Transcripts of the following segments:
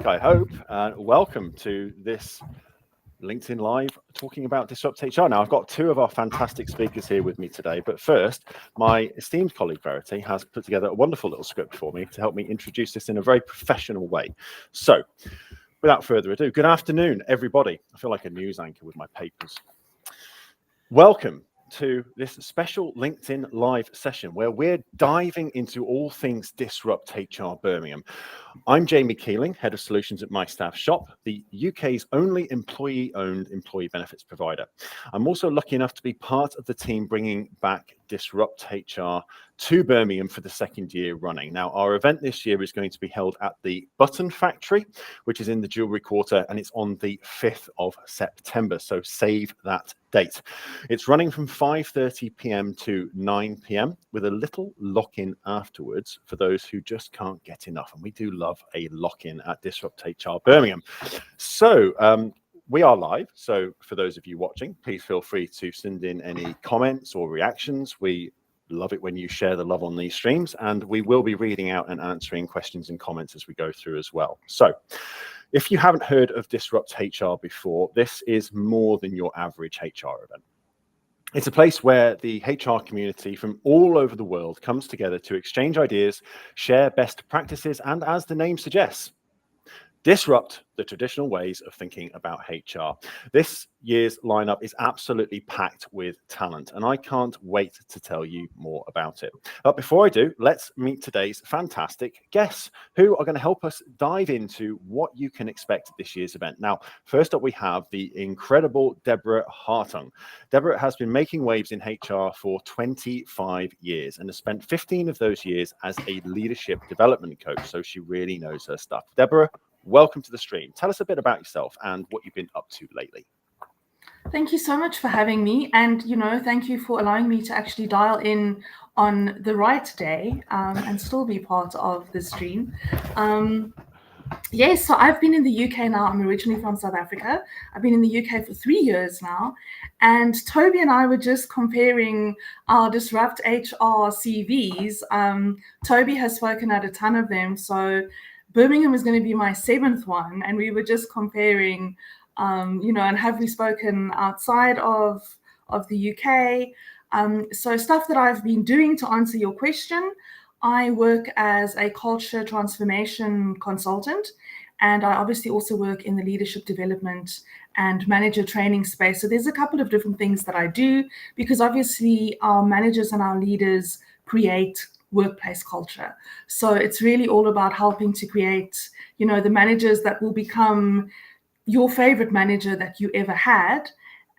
I hope. Welcome to this LinkedIn Live talking about Disrupt HR. Now, I've got two of our fantastic speakers here with me today, but first, my esteemed colleague Verity has put together a wonderful little script for me to help me introduce this in a very professional way. So, without further ado, good afternoon, everybody. I feel like a news anchor with my papers. Welcome to this special LinkedIn Live session where we're diving into all things Disrupt HR Birmingham. I'm Jamie Keeling, Head of Solutions at My Staff Shop, the UK's only employee-owned employee benefits provider. I'm also lucky enough to be part of the team bringing back Disrupt HR to Birmingham for the second year running. Now, our event this year is going to be held at the Button Factory, which is in the Jewellery Quarter, and it's on the 5th of September, so save that date. It's running from 5:30 p.m. to 9 p.m. with a little lock-in afterwards for those who just can't get enough, and we do love a lock-in at Disrupt HR Birmingham. So, we are live, so for those of you watching, please feel free to send in any comments or reactions. We love it when you share the love on these streams, and we will be reading out and answering questions and comments as we go through as well. So, if you haven't heard of Disrupt HR before, this is more than your average HR event. It's a place where the HR community from all over the world comes together to exchange ideas, share best practices, and as the name suggests, disrupt the traditional ways of thinking about HR. This year's lineup is absolutely packed with talent, and I can't wait to tell you more about it. But before I do, let's meet today's fantastic guests who are going to help us dive into what you can expect at this year's event. Now, first up, we have the incredible Deborah Hartung. Deborah has been making waves in HR for 25 years and has spent 15 of those years as a leadership development coach, so she really knows her stuff. Deborah, welcome to the stream. Tell us a bit about yourself and what you've been up to lately. Thank you so much for having me. And, thank you for allowing me to actually dial in on the right day and still be part of the stream. Yes, so I've been in the UK now. I'm originally from South Africa. I've been in the UK for 3 years now. And Toby and I were just comparing our Disrupt HR CVs. Toby has spoken at a ton of them. So Birmingham is going to be my 7th one. And we were just comparing, and have we spoken outside of the UK? So stuff that I've been doing to answer your question. I work as a culture transformation consultant, and I obviously also work in the leadership development and manager training space. So there's a couple of different things that I do because obviously our managers and our leaders create workplace culture. So it's really all about helping to create, the managers that will become your favorite manager that you ever had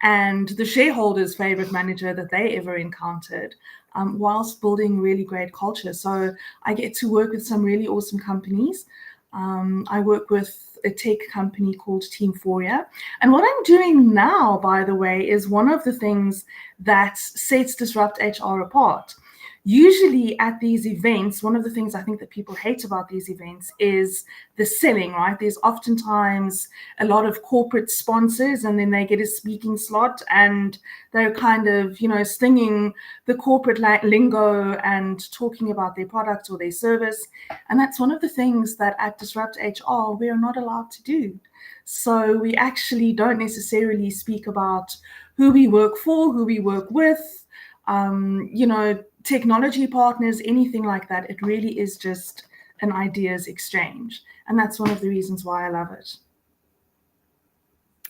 and the shareholders' favorite manager that they ever encountered. Whilst building really great culture. So I get to work with some really awesome companies. I work with a tech company called Team Foria. And what I'm doing now, by the way, is one of the things that sets Disrupt HR apart. Usually at these events, one of the things I think that people hate about these events is the selling, right? There's oftentimes a lot of corporate sponsors and then they get a speaking slot and they're kind of, singing the corporate lingo and talking about their product or their service. And that's one of the things that at Disrupt HR, we are not allowed to do. So we actually don't necessarily speak about who we work for, who we work with, technology partners, anything like that. It really is just an ideas exchange. And that's one of the reasons why I love it.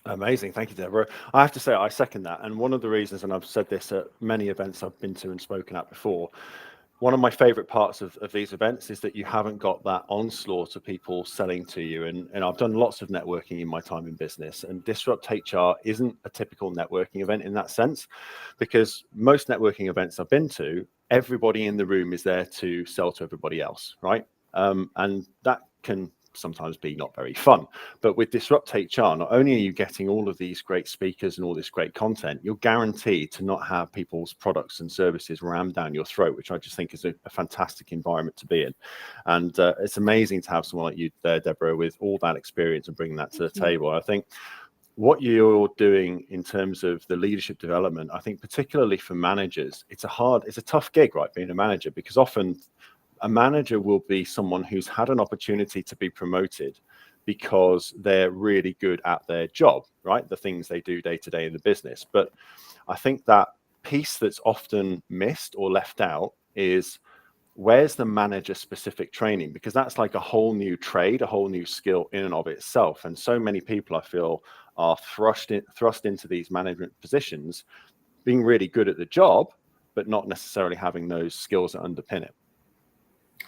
Amazing. Thank you, Deborah. I have to say, I second that. And one of the reasons, and I've said this at many events I've been to and spoken at before, one of my favorite parts of these events is that you haven't got that onslaught of people selling to you. And I've done lots of networking in my time in business, and Disrupt HR isn't a typical networking event in that sense, because most networking events I've been to, everybody in the room is there to sell to everybody else, right? And that can sometimes be not very fun. But with Disrupt HR, not only are you getting all of these great speakers and all this great content, you're guaranteed to not have people's products and services rammed down your throat, which I just think is a fantastic environment to be in. And it's amazing to have someone like you there, Deborah, with all that experience and bringing that to the table. I think what you're doing in terms of the leadership development, I think particularly for managers, it's a tough gig, right, being a manager, because often a manager will be someone who's had an opportunity to be promoted, because they're really good at their job, right? The things they do day to day in the business. But I think that piece that's often missed or left out is, where's the manager specific training? Because that's like a whole new trade, a whole new skill in and of itself. And so many people, I feel, are thrust into these management positions, being really good at the job, but not necessarily having those skills that underpin it.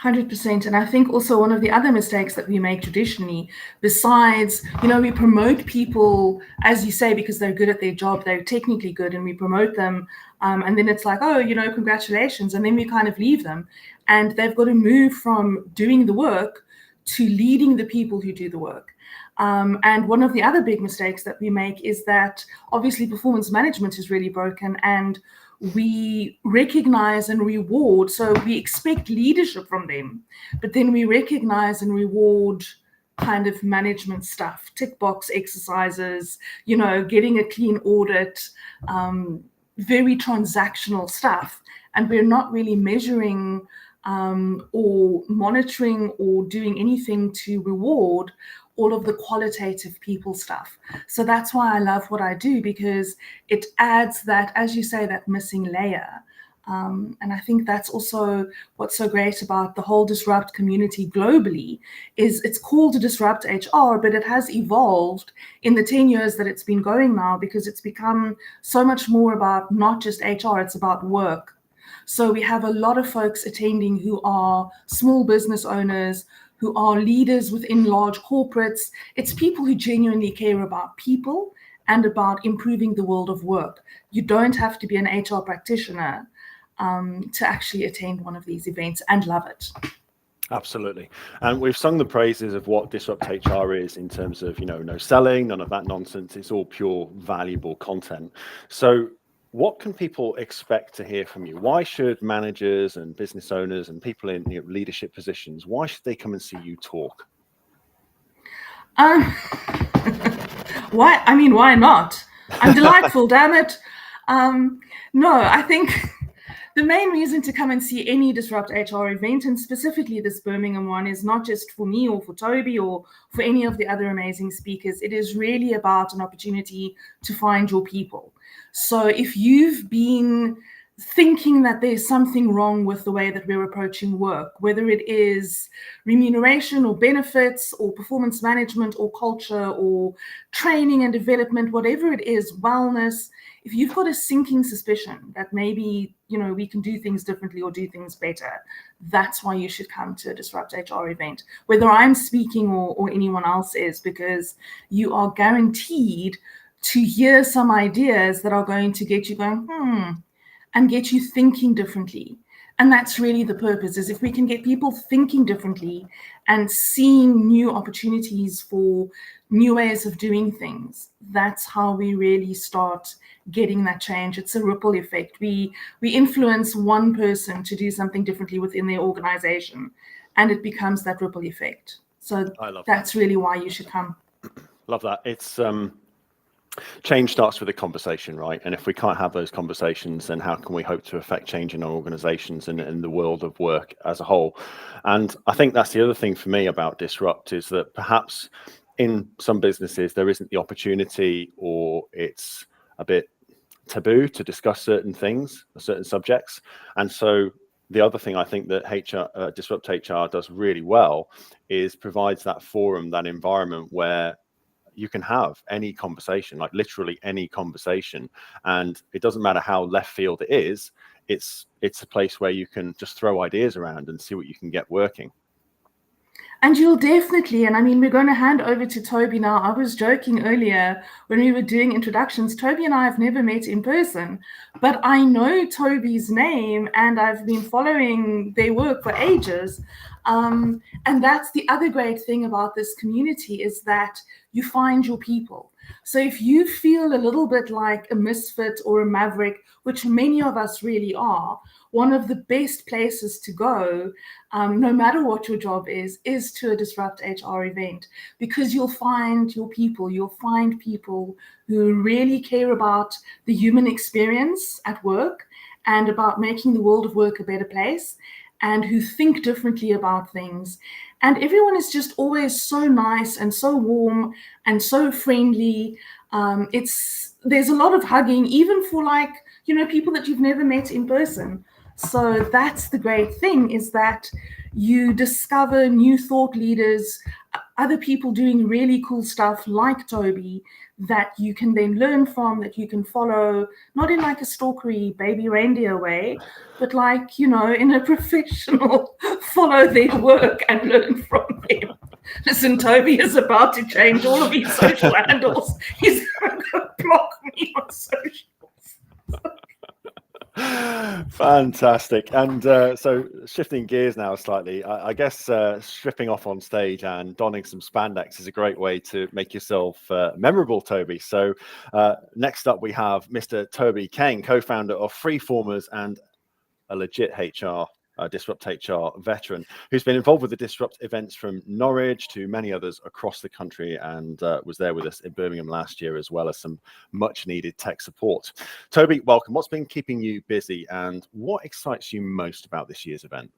100%. And I think also one of the other mistakes that we make traditionally, besides, we promote people, as you say, because they're good at their job, they're technically good, and we promote them. And then it's like, oh, congratulations. And then we kind of leave them. And they've got to move from doing the work to leading the people who do the work. And one of the other big mistakes that we make is that obviously performance management is really broken, and we recognize and reward. So we expect leadership from them, but then we recognize and reward kind of management stuff, tick box exercises, getting a clean audit, very transactional stuff. And we're not really measuring or monitoring or doing anything to reward all of the qualitative people stuff. So that's why I love what I do, because it adds that, as you say, that missing layer. And I think that's also what's so great about the whole Disrupt community globally, is it's called DisruptHR, but it has evolved in the 10 years that it's been going now, because it's become so much more about not just HR, it's about work. So we have a lot of folks attending who are small business owners, who are leaders within large corporates. It's people who genuinely care about people and about improving the world of work. You don't have to be an HR practitioner to actually attend one of these events and love it. Absolutely. And we've sung the praises of what DisruptHR is in terms of, no selling, none of that nonsense. It's all pure valuable content. So what can people expect to hear from you? Why should managers and business owners and people in leadership positions, why should they come and see you talk? Why? I mean, why not? I'm delightful, damn it. No, I think the main reason to come and see any DisruptHR event, and specifically this Birmingham one, is not just for me or for Toby or for any of the other amazing speakers. It is really about an opportunity to find your people. So if you've been thinking that there's something wrong with the way that we're approaching work, whether it is remuneration or benefits or performance management or culture or training and development, whatever it is, wellness, if you've got a sinking suspicion that maybe, we can do things differently or do things better, that's why you should come to a DisruptHR event, whether I'm speaking or anyone else is, because you are guaranteed to hear some ideas that are going to get you going, and get you thinking differently. And that's really the purpose, is if we can get people thinking differently and seeing new opportunities for new ways of doing things, that's how we really start getting that change. It's a ripple effect. We influence one person to do something differently within their organization, and it becomes that ripple effect. So that's really why you should come. Love that. It's change starts with a conversation, right? And if we can't have those conversations, then how can we hope to affect change in our organizations and in the world of work as a whole? And I think that's the other thing for me about Disrupt, is that perhaps in some businesses there isn't the opportunity, or it's a bit taboo to discuss certain things, certain subjects. And so the other thing I think that DisruptHR does really well is provides that forum, that environment where you can have any conversation, like literally any conversation. And it doesn't matter how left field it is, it's a place where you can just throw ideas around and see what you can get working. And you'll definitely, and I mean, we're going to hand over to Toby now. I was joking earlier when we were doing introductions, Toby and I have never met in person, but I know Toby's name and I've been following their work for ages. And that's the other great thing about this community, is that you find your people. So if you feel a little bit like a misfit or a maverick, which many of us really are, one of the best places to go, no matter what your job is to a DisruptHR event, because you'll find your people. You'll find people who really care about the human experience at work and about making the world of work a better place. and who think differently about things. And everyone is just always so nice and so warm and so friendly. There's a lot of hugging, even for people that you've never met in person. So that's the great thing, is that you discover new thought leaders, other people doing really cool stuff like Toby, that you can then learn from, that you can follow, not in like a stalkery baby reindeer way, but in a professional, follow their work and learn from them. Listen, Toby is about to change all of his social handles. He's going to block me on socials. Fantastic. And so shifting gears now slightly, I guess stripping off on stage and donning some spandex is a great way to make yourself memorable, Toby. So next up we have Mr. Toby Kheng, co-founder of Freeformers and a legit DisruptHR veteran, who's been involved with the Disrupt events from Norwich to many others across the country, and was there with us in Birmingham last year, as well as some much needed tech support. Toby, welcome. What's been keeping you busy, and what excites you most about this year's event?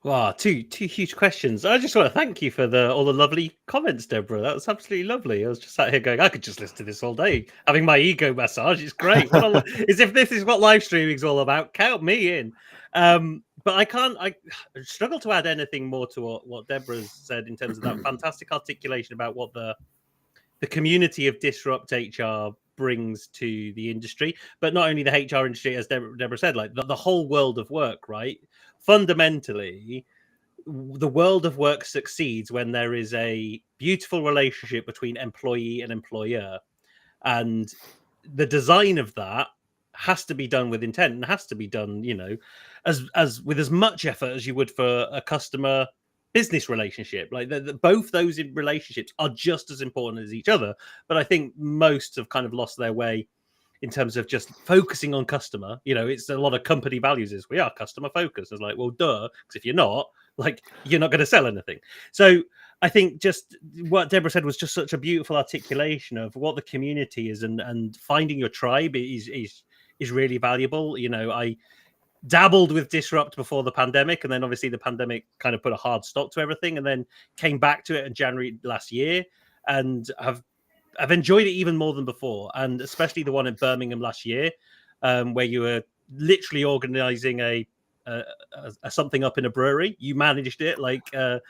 Wow, two huge questions. I just want to thank you for all the lovely comments, Deborah. That was absolutely lovely. I was just sat here going, I could just listen to this all day, having my ego massage. It's great. As if this is what live streaming is all about. Count me in. But I struggle to add anything more to what Deborah's said in terms of that fantastic articulation about what the community of DisruptHR brings to the industry, but not only the HR industry, as Deborah said, like the whole world of work, right? Fundamentally, the world of work succeeds when there is a beautiful relationship between employee and employer. And the design of that has to be done with intent, and has to be done, as with as much effort as you would for a customer business relationship. Like both those relationships are just as important as each other. But I think most have kind of lost their way in terms of just focusing on customer. It's a lot of company values is we are customer focused. It's like, well, duh, because if you're not, you're not going to sell anything. So I think just what Deborah said was just such a beautiful articulation of what the community is, and finding your tribe is really valuable. I dabbled with Disrupt before the pandemic, and then obviously the pandemic kind of put a hard stop to everything, and then came back to it in January last year, and I've enjoyed it even more than before, and especially the one in Birmingham last year, where you were literally organizing a something up in a brewery. You managed it. I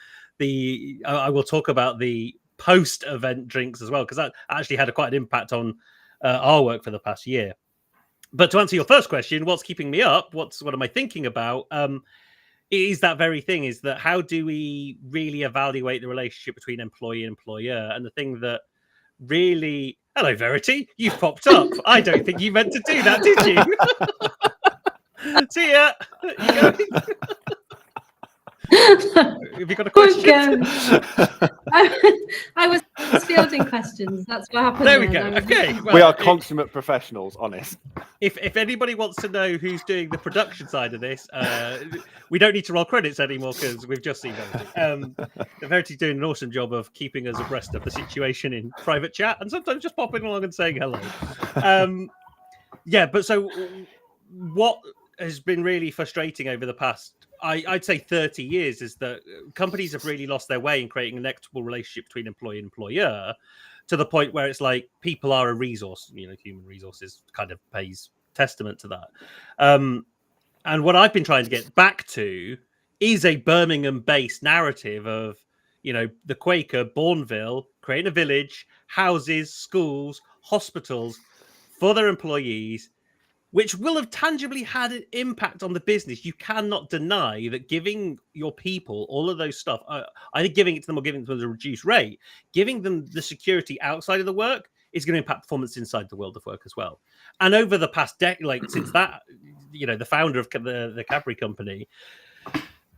will talk about the post-event drinks as well, because that actually had quite an impact on our work for the past year. But to answer your first question, what's keeping me up? What am I thinking about? It is that very thing, is that how do we really evaluate the relationship between employee and employer? And the thing that really... Hello, Verity. You've popped up. I don't think you meant to do that, did you? See ya. Have you got a question? I was fielding questions. That's what happened. There we go. Okay. Well, we are consummate professionals, honest. If anybody wants to know who's doing the production side of this, we don't need to roll credits anymore because we've just seen Verity. Verity's doing an awesome job of keeping us abreast of the situation in private chat, and sometimes just popping along and saying hello. But so what has been really frustrating over the past, I'd say 30 years, is that companies have really lost their way in creating an equitable relationship between employee and employer, to the point where it's like people are a resource. Human resources kind of pays testament to that. And what I've been trying to get back to is a Birmingham-based narrative of, the Quaker, Bourneville, creating a village, houses, schools, hospitals for their employees, which will have tangibly had an impact on the business. You cannot deny that giving your people all of those stuff, either giving it to them or giving it to them at a reduced rate, giving them the security outside of the work is going to impact performance inside the world of work as well. And over the past decade, since that, the founder of the Cadbury company,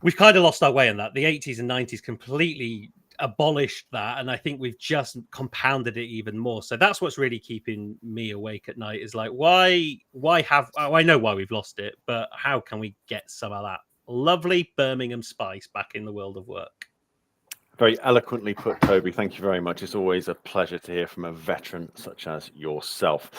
we've kind of lost our way in that. The 80s and 90s completely abolished that, and I think we've just compounded it even more. So that's what's really keeping me awake at night, is like, why have I know why we've lost it, but how can we get some of that lovely Birmingham spice back in the world of work? Very eloquently put, Toby. Thank you very much. It's always a pleasure to hear from a veteran such as yourself.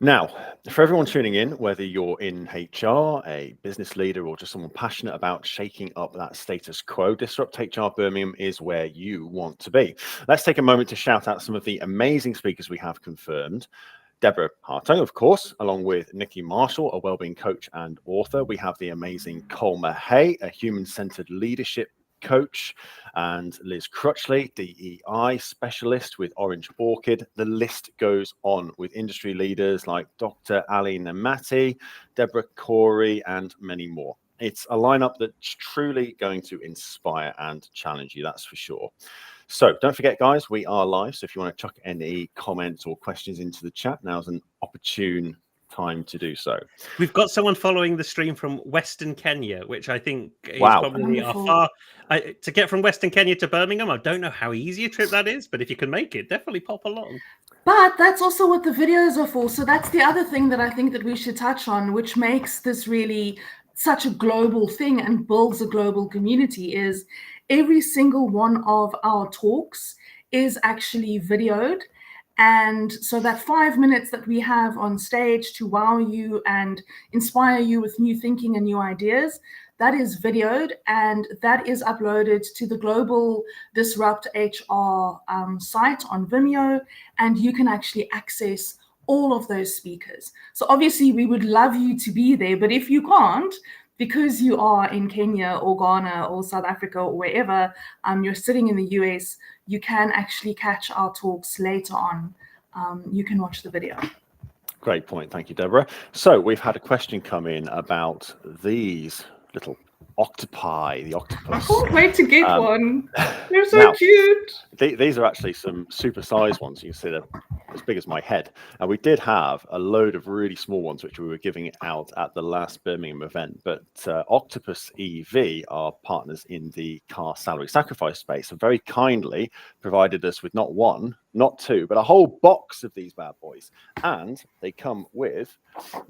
Now, for everyone tuning in, whether you're in HR, a business leader, or just someone passionate about shaking up that status quo, Disrupt HR Birmingham is where you want to be. Let's take a moment to shout out some of the amazing speakers we have confirmed. Deborah Hartung, of course, along with Nikki Marshall, a wellbeing coach and author. We have the amazing Colma Hay, a human-centered leadership coach, and Liz Crutchley, DEI specialist with Orange Orchid. The list goes on with industry leaders like Dr. Ali Namati, Deborah Corey, and many more. It's a lineup that's truly going to inspire and challenge you, that's for sure. So don't forget, guys, we are live. So if you want to chuck any comments or questions into the chat, now's an opportune time to do so. We've got someone following the stream from Western Kenya, which I think is Wow. probably to get from Western Kenya to Birmingham. I don't know how easy a trip that is, but if you can make it, definitely pop along. But that's also what the videos are for. So that's the other thing that I think that we should touch on, which makes this really such a global thing and builds a global community, is every single one of our talks is actually videoed. And so that 5 minutes that we have on stage to wow you and inspire you with new thinking and new ideas, that is videoed and that is uploaded to the global DisruptHR site on Vimeo, and you can actually access all of those speakers. So obviously we would love you to be there, but if you can't, because you are in Kenya or Ghana or South Africa or wherever, you're sitting in the US, you can actually catch our talks later on. You can watch the video. Great point. Thank you, Deborah. So we've had a question come in about these little octopi, the octopus. I can't wait to get one. They're so now, cute. These are actually some super-sized ones. You can see they're as big as my head. And we did have a load of really small ones, which we were giving out at the last Birmingham event. But Octopus EV, our partners in the car salary sacrifice space, have very kindly provided us with not one, not two, but a whole box of these bad boys. And they come with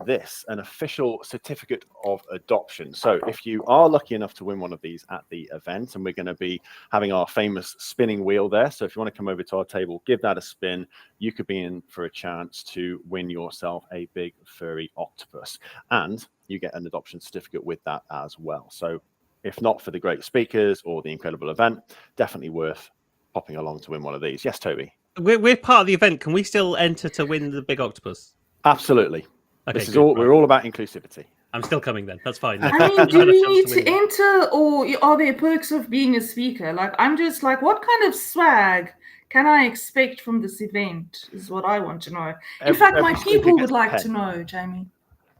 this, an official certificate of adoption. So if you are lucky enough to win one of these at the event, and we're going to be having our famous spinning wheel there. So if you want to come over to our table, give that a spin, you could be in for a chance to win yourself a big furry octopus. And you get an adoption certificate with that as well. So if not for the great speakers or the incredible event, definitely worth popping along to win one of these. Yes, Toby? We're part of the event. Can we still enter to win the big octopus? Absolutely. Okay, this is all. We're all about inclusivity. I'm still coming then. That's fine. I mean, do we need to enter, or are there perks of being a speaker? Like, I'm just like, what kind of swag can I expect from this event is what I want to know. In fact, my people would like to know, Jamie.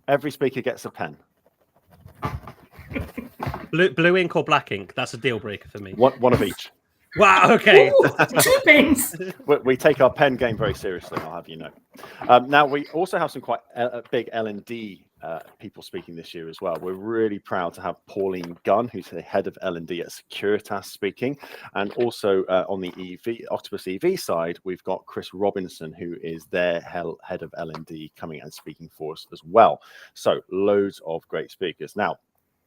Every speaker gets a pen. Blue ink or black ink? That's a deal breaker for me. One of each. Wow, okay. Ooh, 2 pens. We take our pen game very seriously, I'll have you know. Now, we also have some quite big L&D people speaking this year as well. We're really proud to have Pauline Gunn, who's the head of L&D at Securitas, speaking. And also on the Octopus EV side, we've got Chris Robinson, who is their head of L&D, coming and speaking for us as well. So loads of great speakers. Now,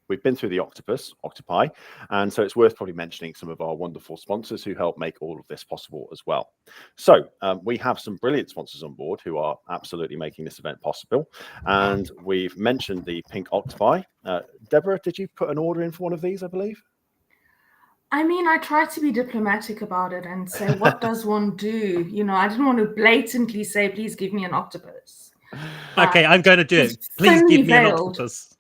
we've been through the octopi, and so it's worth probably mentioning some of our wonderful sponsors who help make all of this possible as well. So we have some brilliant sponsors on board who are absolutely making this event possible, and we've mentioned the pink octopi. Deborah, did you put an order in for one of these, I believe? I mean, I tried to be diplomatic about it and say, what does one do? You know, I didn't want to blatantly say, please give me an octopus. Okay, I'm going to do it. Please give me an octopus.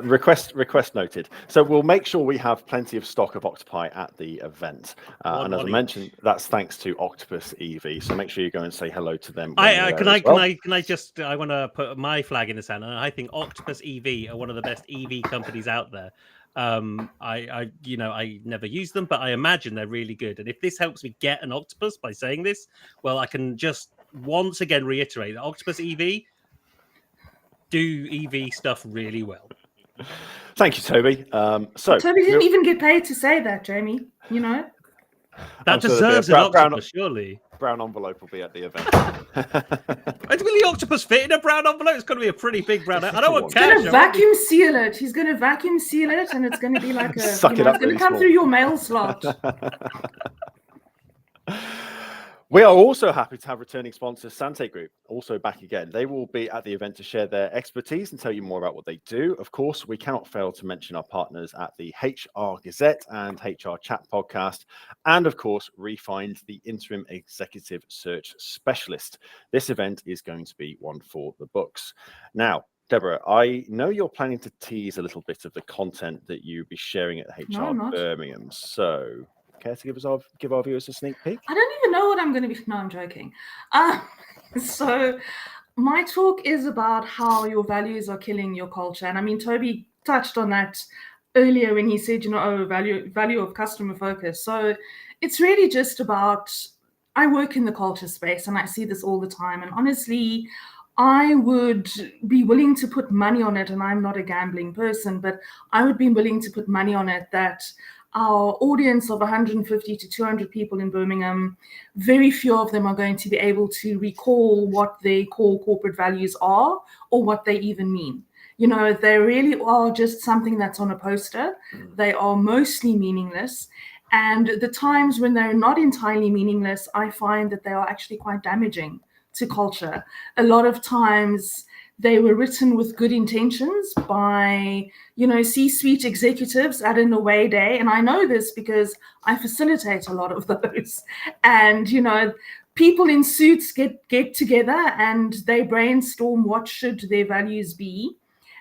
Request noted. So we'll make sure we have plenty of stock of octopi at the event. And as I mentioned, that's thanks to Octopus EV. So make sure you go and say hello to them. I want to put my flag in the sand, and I think Octopus EV are one of the best EV companies out there. I never use them, but I imagine they're really good. And if this helps me get an octopus by saying this, well, I can just once again reiterate that Octopus EV do EV stuff really well. Thank you, Toby. Toby didn't even get paid to say that, Jamie. You know, that deserves an octopus, surely. Brown envelope will be at the event. Will the octopus fit in a brown envelope? It's going to be a pretty big brown. I don't want cash. He's going to vacuum seal it. He's going to vacuum seal it, and it's going to be like a. Suck it up. It's going to come through your mail slot. We are also happy to have returning sponsor Sante Group also back again. They will be at the event to share their expertise and tell you more about what they do. Of course, we cannot fail to mention our partners at the HR Gazette and HR Chat podcast, and of course, Refined, the interim executive search specialist. This event is going to be one for the books. Now, Deborah, I know you're planning to tease a little bit of the content that you'll be sharing at No, HR I'm not. Birmingham. So, care to give our viewers a sneak peek? I don't even know what I'm going to be. No, I'm joking. So my talk is about how your values are killing your culture. And I mean, Toby touched on that earlier when he said, value of customer focus. So it's really just about, I work in the culture space and I see this all the time. And honestly, I would be willing to put money on it, and I'm not a gambling person, but I would be willing to put money on it that our audience of 150 to 200 people in Birmingham, very few of them are going to be able to recall what their core corporate values are or what they even mean. They really are just something that's on a poster. They are mostly meaningless. And the times when they're not entirely meaningless, I find that they are actually quite damaging to culture. A lot of times they were written with good intentions by, C-suite executives at an away day. And I know this because I facilitate a lot of those. And, people in suits get together and they brainstorm what should their values be.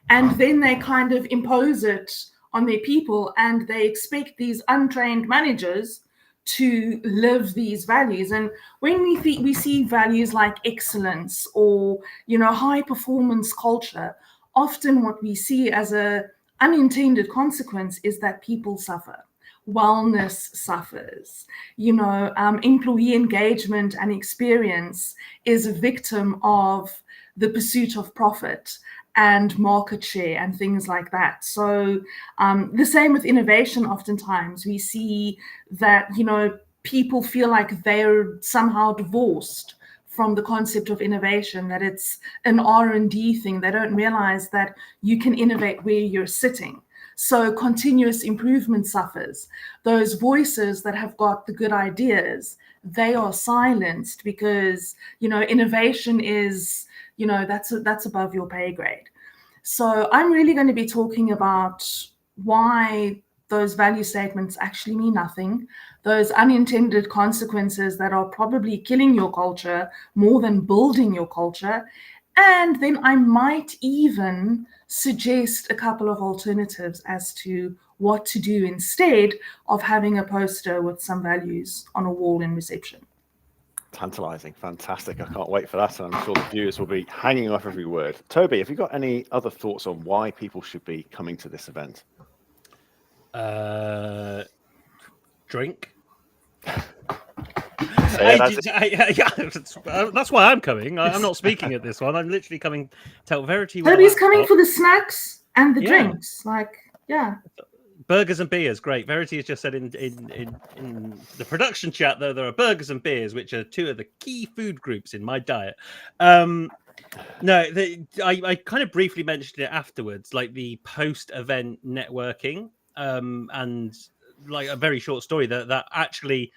And then they kind of impose it on their people, and they expect these untrained managers to live these values. And when we see values like excellence or high performance culture, often what we see as a unintended consequence is that people suffer, wellness suffers, employee engagement and experience is a victim of the pursuit of profit and market share and things like that. So the same with innovation. Oftentimes we see that, people feel like they're somehow divorced from the concept of innovation, that it's an R&D thing. They don't realize that you can innovate where you're sitting. So continuous improvement suffers. Those voices that have got the good ideas, they are silenced because, innovation is, that's above your pay grade. So I'm really going to be talking about why those value statements actually mean nothing, those unintended consequences that are probably killing your culture more than building your culture. And then I might even suggest a couple of alternatives as to what to do instead of having a poster with some values on a wall in reception. Tantalizing, fantastic. I can't wait for that. And I'm sure the viewers will be hanging off every word. Toby, have you got any other thoughts on why people should be coming to this event? Drink. Yeah, that's why I'm coming. I'm not speaking at this one. I'm literally coming to tell Verity. Toby's coming for the snacks and the drinks. Burgers and beers, great. Verity has just said in the production chat that there are burgers and beers, which are two of the key food groups in my diet. I kind of briefly mentioned it afterwards, like the post-event networking, and like a very short story that actually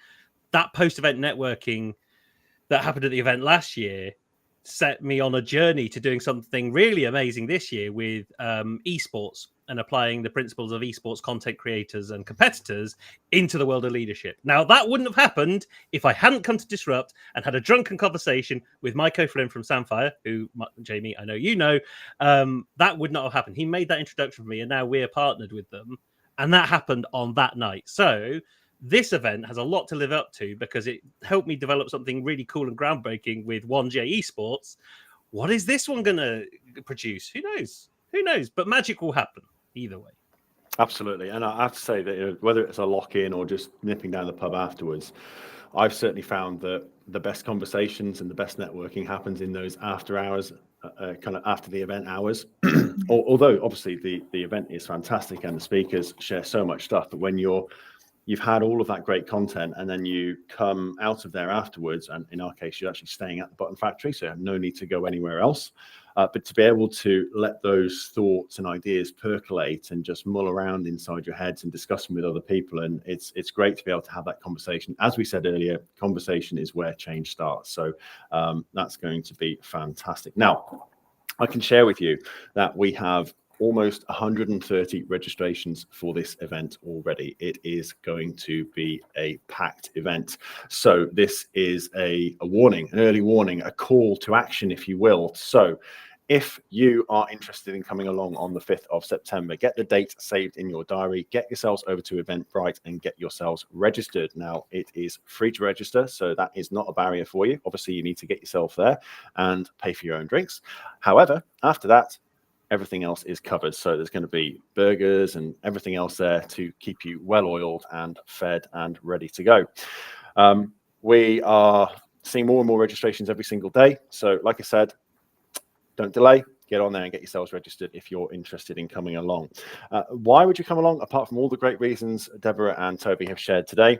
that post-event networking that happened at the event last year set me on a journey to doing something really amazing this year with esports and applying the principles of esports content creators and competitors into the world of leadership. Now, that wouldn't have happened if I hadn't come to Disrupt and had a drunken conversation with Maiko Flynn from Samfire, who, Jamie, I know you know. That would not have happened. He made that introduction for me, and now we're partnered with them. And that happened on that night. So this event has a lot to live up to because it helped me develop something really cool and groundbreaking with 1J Esports. What is this one going to produce? Who knows? Who knows? But magic will happen either way. Absolutely. And I have to say that whether it's a lock-in or just nipping down the pub afterwards, I've certainly found that the best conversations and the best networking happens in those after hours, kind of after the event hours. Although obviously the event is fantastic and the speakers share so much stuff, but when you've had all of that great content and then you come out of there afterwards, and in our case, you're actually staying at the Button Factory, so you have no need to go anywhere else. but to be able to let those thoughts and ideas percolate and just mull around inside your heads and discuss them with other people. And it's great to be able to have that conversation. As we said earlier, conversation is where change starts. So that's going to be fantastic. Now, I can share with you that we have almost 130 registrations for this event already. It is going to be a packed event. So this is a warning, an early warning, a call to action, if you will. So if you are interested in coming along on the 5th of September, get the date saved in your diary, get yourselves over to Eventbrite and get yourselves registered. Now, it is free to register, so that is not a barrier for you. Obviously, you need to get yourself there and pay for your own drinks. However, after that, everything else is covered. So there's going to be burgers and everything else there to keep you well oiled and fed and ready to go. We are seeing more and more registrations every single day. So like I said, don't delay, get on there and get yourselves registered if you're interested in coming along. Why would you come along, apart from all the great reasons Deborah and Toby have shared today?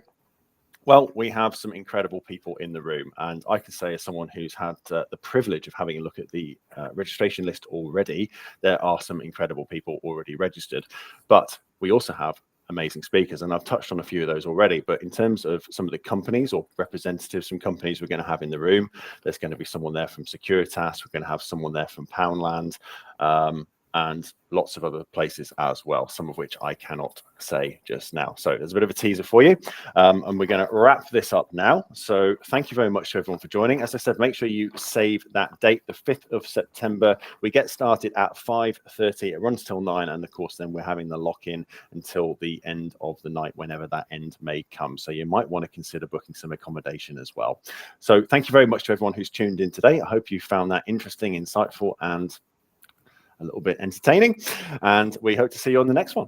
Well, we have some incredible people in the room, and I can say as someone who's had the privilege of having a look at the registration list already, there are some incredible people already registered, but we also have amazing speakers, and I've touched on a few of those already. But in terms of some of the companies or representatives from companies we're going to have in the room, there's going to be someone there from Securitas, we're going to have someone there from Poundland, and lots of other places as well, some of which I cannot say just now. So there's a bit of a teaser for you, and we're going to wrap this up now. So thank you very much to everyone for joining. As I said, make sure you save that date, the 5th of September. We get started at 5:30. It runs till 9, and of course then we're having the lock-in until the end of the night, whenever that end may come. So you might want to consider booking some accommodation as well. So thank you very much to everyone who's tuned in today. I hope you found that interesting, insightful, and a little bit entertaining, and we hope to see you on the next one.